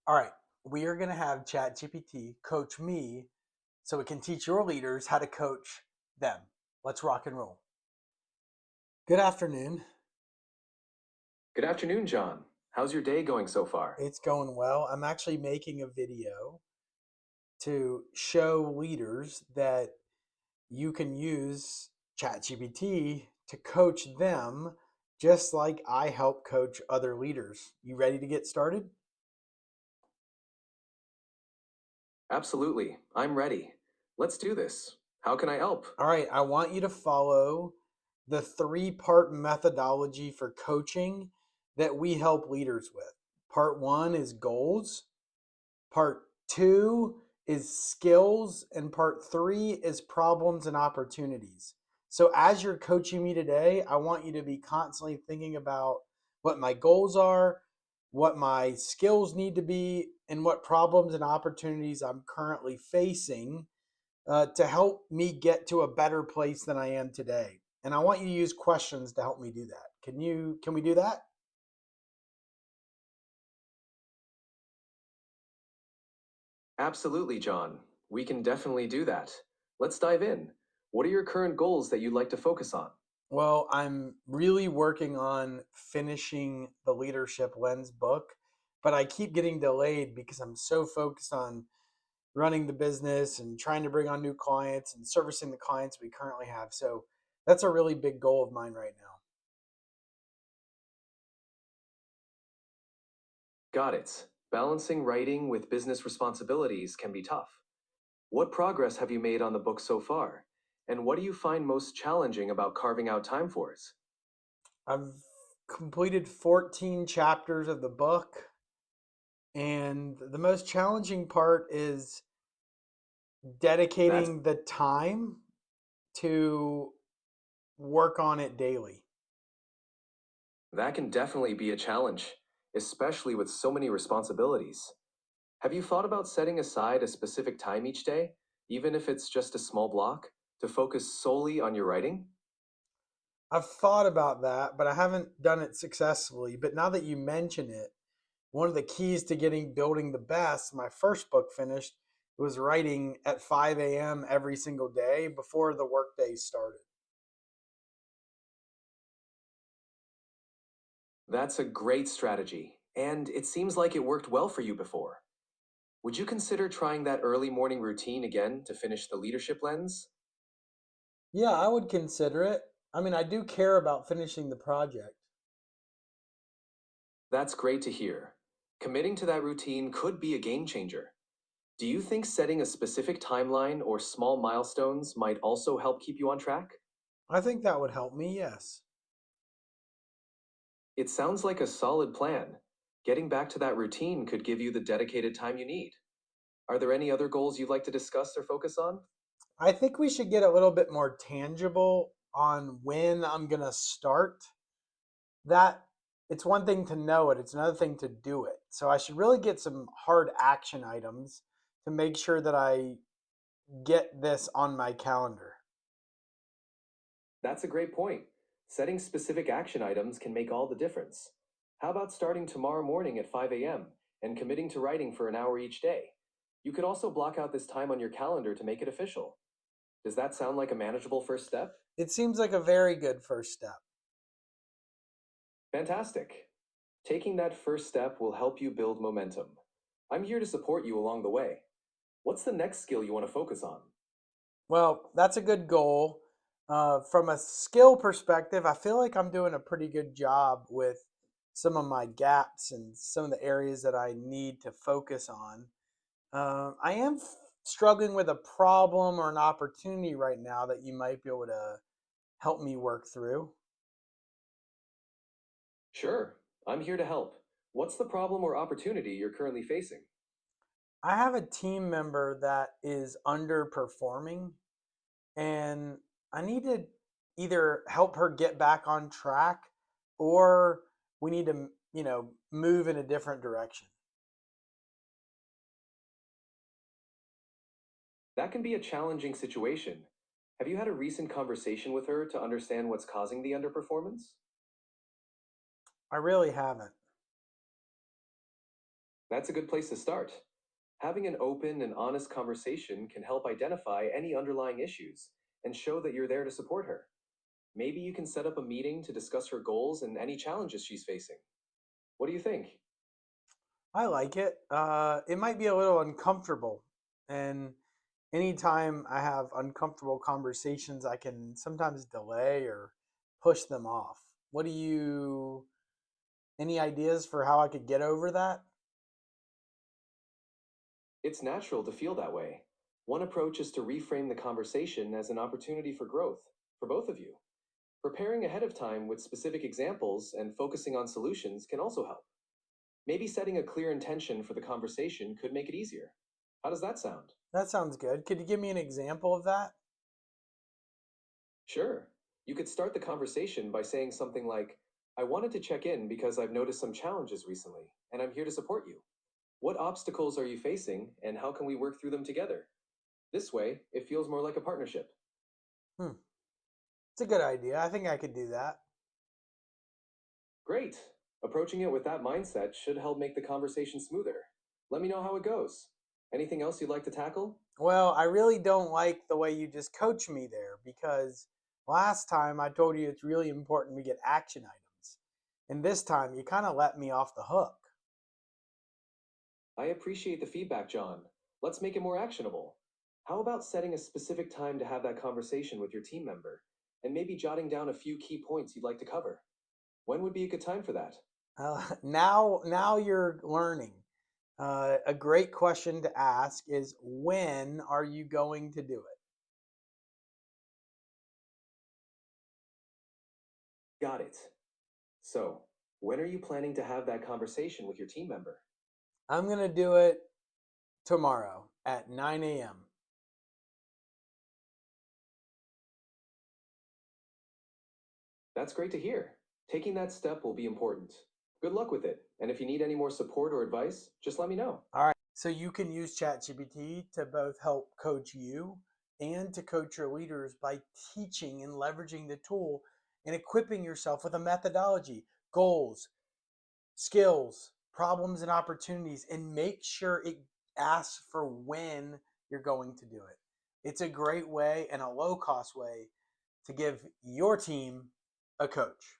All right, we are going to have ChatGPT coach me so it can teach your leaders how to coach them. Let's rock and roll. Good afternoon. Good afternoon, John. How's your day going so far? It's going well. I'm actually making a video to show leaders that you can use ChatGPT to coach them just like I help coach other leaders. You ready to get started? Absolutely. I'm ready. Let's do this. How can I help? All right, I want you to follow the three-part methodology for coaching that we help leaders with. Part one is goals, part two is skills, and part three is problems and opportunities. So, as you're coaching me today, I want you to be constantly thinking about what my goals are, what my skills need to be, and what problems and opportunities I'm currently facing to help me get to a better place than I am today. And I want you to use questions to help me do that. Can we do that? Absolutely, John. We can definitely do that. Let's dive in. What are your current goals that you'd like to focus on? Well, I'm really working on finishing the Leadership Lens book, but I keep getting delayed because I'm so focused on running the business and trying to bring on new clients and servicing the clients we currently have. So that's a really big goal of mine right now. Got it. Balancing writing with business responsibilities can be tough. What progress have you made on the book so far? And what do you find most challenging about carving out time for it? I've completed 14 chapters of the book, and the most challenging part is That's dedicating the time to work on it daily. that can definitely be a challenge, especially with so many responsibilities. Have you thought about setting aside a specific time each day, even if it's just a small block, to focus solely on your writing? I've thought about that, but I haven't done it successfully. But now that you mention it, one of the keys to getting building the best, my first book finished, was writing at 5 a.m. every single day before the workday started. That's a great strategy, and it seems like it worked well for you before. Would you consider trying that early morning routine again to finish the leadership lens? Yeah, I would consider it. I mean, I do care about finishing the project. That's great to hear. Committing to that routine could be a game changer. Do you think setting a specific timeline or small milestones might also help keep you on track? I think that would help me, yes. It sounds like a solid plan. Getting back to that routine could give you the dedicated time you need. Are there any other goals you'd like to discuss or focus on? I think we should get a little bit more tangible on when I'm going to start that. It's one thing to know it, it's another thing to do it. So I should really get some hard action items to make sure that I get this on my calendar. That's a great point. Setting specific action items can make all the difference. How about starting tomorrow morning at 5 a.m. and committing to writing for an hour each day? You could also block out this time on your calendar to make it official. Does that sound like a manageable first step? It seems like a very good first step. Fantastic. Taking that first step will help you build momentum. I'm here to support you along the way. What's the next skill you want to focus on? Well, that's a good goal. From a skill perspective, I feel like I'm doing a pretty good job with some of my gaps and some of the areas that I need to focus on. I am struggling with a problem or an opportunity right now that you might be able to help me work through. Sure, I'm here to help. What's the problem or opportunity you're currently facing? I have a team member that is underperforming, and I need to either help her get back on track or we need to, move in a different direction. That can be a challenging situation. Have you had a recent conversation with her to understand what's causing the underperformance? I really haven't. That's a good place to start. Having an open and honest conversation can help identify any underlying issues and show that you're there to support her. Maybe you can set up a meeting to discuss her goals and any challenges she's facing. What do you think? I like it. It might be a little uncomfortable. And anytime I have uncomfortable conversations, I can sometimes delay or push them off. What do you, any ideas for how I could get over that? It's natural to feel that way. One approach is to reframe the conversation as an opportunity for growth for both of you. Preparing ahead of time with specific examples and focusing on solutions can also help. Maybe setting a clear intention for the conversation could make it easier. How does that sound? That sounds good. Could you give me an example of that? Sure. You could start the conversation by saying something like, I wanted to check in because I've noticed some challenges recently, and I'm here to support you. What obstacles are you facing, and how can we work through them together? This way, it feels more like a partnership. Hmm. It's a good idea. I think I could do that. Great. Approaching it with that mindset should help make the conversation smoother. Let me know how it goes. Anything else you'd like to tackle? Well, I really don't like the way you just coach me there because last time I told you it's really important we get action items. And this time you kind of let me off the hook. I appreciate the feedback, John. Let's make it more actionable. How about setting a specific time to have that conversation with your team member and maybe jotting down a few key points you'd like to cover? When would be a good time for that? Now you're learning. A great question to ask is when are you going to do it? Got it. So, when are you planning to have that conversation with your team member? I'm going to do it tomorrow at 9 a.m. That's great to hear. Taking that step will be important. Good luck with it. And if you need any more support or advice, just let me know. All right. So you can use ChatGPT to both help coach you and to coach your leaders by teaching and leveraging the tool and equipping yourself with a methodology, goals, skills, problems, and opportunities, and make sure it asks for when you're going to do it. It's a great way and a low cost way to give your team a coach.